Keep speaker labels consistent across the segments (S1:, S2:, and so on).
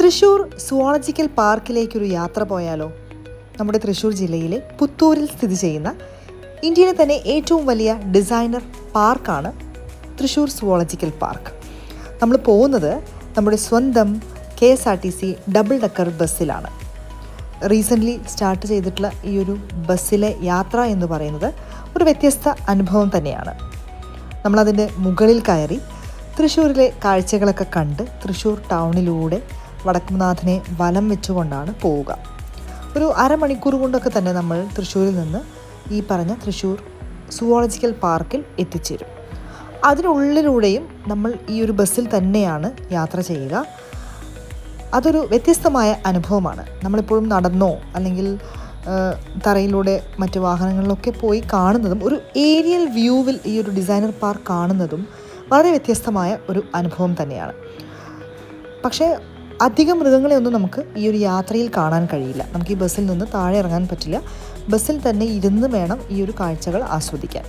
S1: Thrissur zoological പാർക്കിലേക്കൊരു യാത്ര പോയാലോ? നമ്മുടെ തൃശ്ശൂർ ജില്ലയിലെ പുത്തൂരിൽ സ്ഥിതി ചെയ്യുന്ന ഇന്ത്യയിലെ തന്നെ ഏറ്റവും വലിയ ഡിസൈനർ പാർക്കാണ് തൃശ്ശൂർ സുവോളജിക്കൽ പാർക്ക്. നമ്മൾ പോകുന്നത് നമ്മുടെ സ്വന്തം KSRTC ഡബിൾ ഡക്കർ ബസ്സിലാണ്. റീസെൻ്റ്ലി സ്റ്റാർട്ട് ചെയ്തിട്ടുള്ള ഈ ഒരു ബസ്സിലെ യാത്ര എന്ന് പറയുന്നത് ഒരു വ്യത്യസ്ത അനുഭവം തന്നെയാണ്. നമ്മളതിൻ്റെ മുകളിൽ കയറി തൃശ്ശൂരിലെ കാഴ്ചകളൊക്കെ കണ്ട് തൃശ്ശൂർ ടൗണിലൂടെ വടക്കുംനാഥനെ വലം വെച്ചുകൊണ്ടാണ് പോവുക. ഒരു അരമണിക്കൂർ കൊണ്ടൊക്കെ തന്നെ നമ്മൾ തൃശ്ശൂരിൽ നിന്ന് ഈ പറഞ്ഞ തൃശ്ശൂർ സുവോളജിക്കൽ പാർക്കിൽ എത്തിച്ചേരും. അതിനുള്ളിലൂടെയും നമ്മൾ ഈ ഒരു ബസ്സിൽ തന്നെയാണ് യാത്ര ചെയ്യുക. അതൊരു വ്യത്യസ്തമായ അനുഭവമാണ്. നമ്മളിപ്പോഴും നടന്നോ അല്ലെങ്കിൽ തറയിലൂടെ മറ്റ് വാഹനങ്ങളിലൊക്കെ പോയി കാണുന്നതും ഒരു ഏരിയൽ വ്യൂവിൽ ഈ ഒരു ഡിസൈനർ പാർക്ക് കാണുന്നതും വളരെ വ്യത്യസ്തമായ ഒരു അനുഭവം തന്നെയാണ്. പക്ഷേ അധികം മൃഗങ്ങളെ ഒന്നും നമുക്ക് ഈ ഒരു യാത്രയിൽ കാണാൻ കഴിയില്ല. നമുക്ക് ഈ ബസ്സിൽ നിന്ന് താഴെ ഇറങ്ങാൻ പറ്റില്ല. ബസ്സിൽ തന്നെ ഇരുന്ന് വേണം ഈ ഒരു കാഴ്ചകൾ ആസ്വദിക്കാൻ.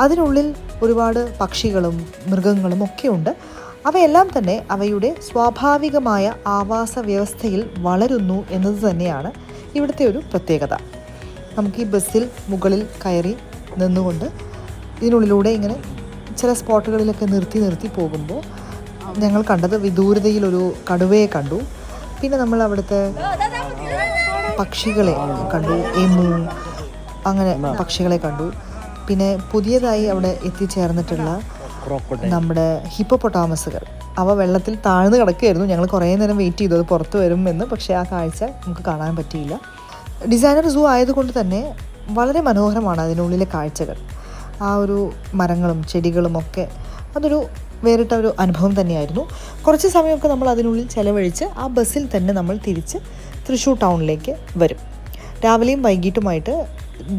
S1: അതിനുള്ളിൽ ഒരുപാട് പക്ഷികളും മൃഗങ്ങളും ഒക്കെ ഉണ്ട്. അവയെല്ലാം തന്നെ അവയുടെ സ്വാഭാവികമായ ആവാസ വ്യവസ്ഥയിൽ വളരുന്നു എന്നത് തന്നെയാണ് ഇവിടുത്തെ ഒരു പ്രത്യേകത. നമുക്ക് ഈ ബസ്സിൽ മുകളിൽ കയറി നിന്നുകൊണ്ട് ഇതിനുള്ളിലൂടെ ഇങ്ങനെ ചില സ്പോട്ടുകളിലൊക്കെ നിർത്തി പോകുമ്പോൾ ഞങ്ങൾ കണ്ടത് വിദൂരതയിലൊരു കടുവയെ കണ്ടു. പിന്നെ നമ്മൾ അവിടുത്തെ പക്ഷികളെ കണ്ടു, എമു അങ്ങനെ പക്ഷികളെ കണ്ടു. പിന്നെ പുതിയതായി അവിടെ എത്തിച്ചേർന്നിട്ടുള്ള നമ്മുടെ ഹിപ്പോപ്പൊട്ടാമസുകൾ, അവ വെള്ളത്തിൽ താഴ്ന്നു കിടക്കുകയായിരുന്നു. ഞങ്ങൾ കുറേ നേരം വെയിറ്റ് ചെയ്തു അത് പുറത്ത് വരുമെന്ന്. പക്ഷേ ആ കാഴ്ച നമുക്ക് കാണാൻ പറ്റിയില്ല. ഡിസൈനർ സൂ ആയതുകൊണ്ട് തന്നെ വളരെ മനോഹരമാണ് അതിനുള്ളിലെ കാഴ്ചകൾ. ആ ഒരു മരങ്ങളും ചെടികളും ഒക്കെ അതൊരു വേറിട്ട ഒരു അനുഭവം തന്നെയായിരുന്നു. കുറച്ച് സമയമൊക്കെ നമ്മൾ അതിനുള്ളിൽ ചിലവഴിച്ച് ആ ബസ്സിൽ തന്നെ നമ്മൾ തിരിച്ച് തൃശ്ശൂർ ടൗണിലേക്ക് വരും. രാവിലെയും വൈകിട്ടുമായിട്ട്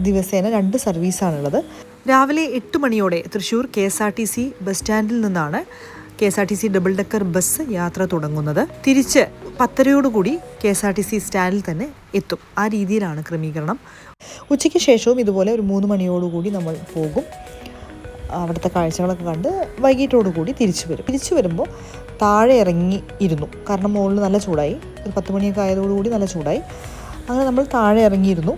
S1: ദിവസേന 2 സർവീസാണുള്ളത്. രാവിലെ 8 മണിയോടെ തൃശ്ശൂർ KSRTC ബസ് സ്റ്റാൻഡിൽ നിന്നാണ് KSRTC ഡബിൾ ഡക്കർ ബസ് യാത്ര തുടങ്ങുന്നത്. തിരിച്ച് 10:30 KSRTC സ്റ്റാൻഡിൽ തന്നെ എത്തും. ആ രീതിയിലാണ് ക്രമീകരണം. ഉച്ചയ്ക്ക് ശേഷവും ഇതുപോലെ ഒരു 3 മണിയോടുകൂടി നമ്മൾ പോകും. അവിടുത്തെ കാഴ്ചകളൊക്കെ കണ്ട് വൈകിട്ടോടുകൂടി തിരിച്ചു വരുമ്പോൾ താഴെ ഇറങ്ങി ഇരുന്നു. കാരണം മുകളിൽ നല്ല ചൂടായി, ഒരു 10 മണിയൊക്കെ ആയതോടുകൂടി നല്ല ചൂടായി. അങ്ങനെ നമ്മൾ താഴെ ഇറങ്ങിയിരുന്നു.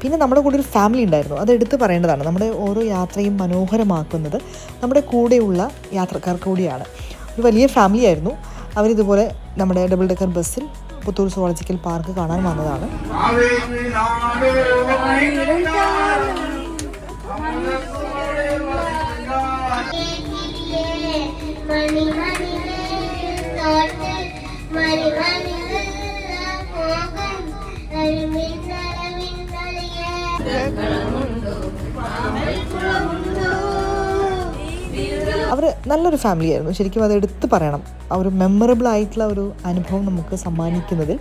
S1: പിന്നെ നമ്മുടെ കൂടെ ഒരു ഫാമിലി ഉണ്ടായിരുന്നു. അത് എടുത്ത് പറയേണ്ടതാണ്. നമ്മുടെ ഓരോ യാത്രയും മനോഹരമാക്കുന്നത് നമ്മുടെ കൂടെയുള്ള യാത്രക്കാർ കൂടിയാണ്. ഒരു വലിയ ഫാമിലി ആയിരുന്നു. അവരിതുപോലെ നമ്മുടെ ഡബിൾ ഡക്കർ ബസ്സിൽ പുത്തൂർ സുവോളജിക്കൽ പാർക്ക് കാണാൻ വന്നതാണ്. അവർ നല്ലൊരു ഫാമിലി ആയിരുന്നു. ശരിക്കും അത് എടുത്ത് പറയണം. ആ ഒരു മെമ്മറബിൾ ആയിട്ടുള്ള ഒരു അനുഭവം നമുക്ക് സമ്മാനിക്കുന്നതിൽ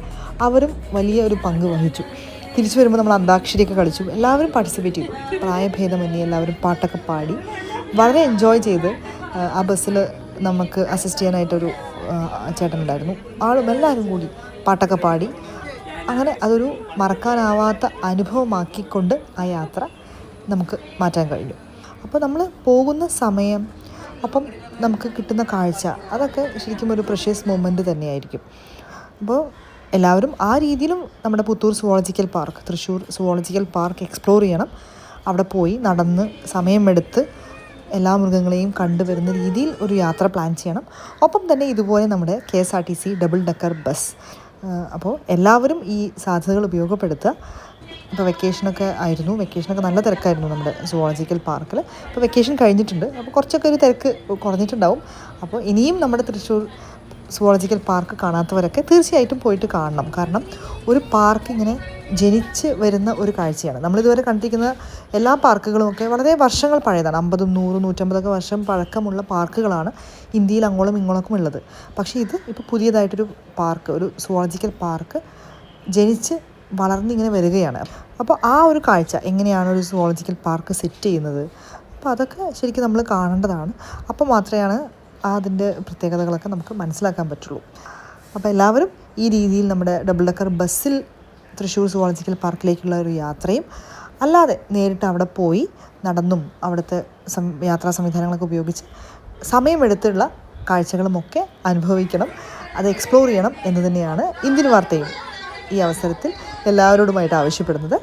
S1: അവരും വലിയ ഒരു പങ്ക് വഹിച്ചു. തിരിച്ചു വരുമ്പോൾ നമ്മൾ അന്താക്ഷരിയൊക്കെ കളിച്ചു. എല്ലാവരും പാർട്ടിസിപ്പേറ്റ് ചെയ്തു. പ്രായഭേദമന്യേ എല്ലാവരും പാട്ടൊക്കെ പാടി വളരെ എൻജോയ് ചെയ്ത്. ആ ബസ്സിൽ നമുക്ക് അസിസ്റ്റ് ചെയ്യാനായിട്ടൊരു ചേട്ടനുണ്ടായിരുന്നു. എല്ലാവരും കൂടി പാട്ടൊക്കെ പാടി. അങ്ങനെ അതൊരു മറക്കാനാവാത്ത അനുഭവമാക്കിക്കൊണ്ട് ആ യാത്ര നമുക്ക് മാറ്റാൻ കഴിഞ്ഞു. അപ്പോൾ നമ്മൾ പോകുന്ന സമയം, അപ്പം നമുക്ക് കിട്ടുന്ന കാഴ്ച, അതൊക്കെ ശരിക്കും ഒരു പ്രഷ്യസ് മൊമെൻ്റ് തന്നെയായിരിക്കും. അപ്പോൾ എല്ലാവരും ആ രീതിയിലും നമ്മുടെ Puthur zoological park, Thrissur zoological park explore ചെയ്യണം. അവിടെ പോയി നടന്ന് സമയമെടുത്ത് എല്ലാ മൃഗങ്ങളെയും കണ്ടുവരുന്ന രീതിയിൽ ഒരു യാത്ര പ്ലാൻ ചെയ്യണം. ഒപ്പം തന്നെ ഇതുപോലെ നമ്മുടെ KSRTC ഡബിൾ ഡക്കർ ബസ്. അപ്പോൾ എല്ലാവരും ഈ സാധ്യതകൾ ഉപയോഗപ്പെടുത്തുക. ഇപ്പോൾ വെക്കേഷനൊക്കെ ആയിരുന്നു. വെക്കേഷനൊക്കെ നല്ല തിരക്കായിരുന്നു നമ്മുടെ സുവോളജിക്കൽ പാർക്കിൽ. ഇപ്പോൾ വെക്കേഷൻ കഴിഞ്ഞിട്ടുണ്ട്. അപ്പോൾ കുറച്ചൊക്കെ ഒരു തിരക്ക് കുറഞ്ഞിട്ടുണ്ടാവും. അപ്പോൾ ഇനിയും നമ്മുടെ തൃശ്ശൂർ സുവോളജിക്കൽ പാർക്ക് കാണാത്തവരൊക്കെ തീർച്ചയായിട്ടും പോയിട്ട് കാണണം. കാരണം ഒരു പാർക്ക് ഇങ്ങനെ ജനിച്ച് വരുന്ന ഒരു കാഴ്ചയാണ്. നമ്മളിതുവരെ കണ്ടിരിക്കുന്ന എല്ലാ പാർക്കുകളുമൊക്കെ വളരെ വർഷങ്ങൾ പഴയതാണ്. 50, 100, 150 വർഷം പഴക്കമുള്ള പാർക്കുകളാണ് ഇന്ത്യയിൽ അങ്ങോളം ഇങ്ങോളൊക്കെ ഉള്ളത്. പക്ഷേ ഇത് ഇപ്പോൾ പുതിയതായിട്ടൊരു പാർക്ക്, ഒരു സുവോളജിക്കൽ പാർക്ക് ജനിച്ച് വളർന്നിങ്ങനെ വരികയാണ്. അപ്പോൾ ആ ഒരു കാഴ്ച, എങ്ങനെയാണ് ഒരു സുവോളജിക്കൽ പാർക്ക് സെറ്റ് ചെയ്യുന്നത്, അപ്പോൾ അതൊക്കെ ശരിക്കും നമ്മൾ കാണേണ്ടതാണ്. അപ്പോൾ മാത്രമാണ് അതിൻ്റെ പ്രത്യേകതകളൊക്കെ നമുക്ക് മനസ്സിലാക്കാൻ പറ്റുള്ളൂ. അപ്പോൾ എല്ലാവരും ഈ രീതിയിൽ നമ്മുടെ ഡബിൾ ഡക്കർ ബസ്സിൽ തൃശ്ശൂർ സുവോളജിക്കൽ പാർക്കിലേക്കുള്ള ഒരു യാത്രയും അല്ലാതെ നേരിട്ട് അവിടെ പോയി നടന്നും അവിടുത്തെ യാത്രാ സംവിധാനങ്ങളൊക്കെ ഉപയോഗിച്ച് സമയമെടുത്തുള്ള കാഴ്ചകളുമൊക്കെ അനുഭവിക്കണം. അത് എക്സ്പ്ലോർ ചെയ്യണം എന്ന് തന്നെയാണ് ഇന്ത്യൻ വാർത്തയും ഈ അവസരത്തിൽ എല്ലാവരോടുമായിട്ട് ആവശ്യപ്പെടുന്നത്.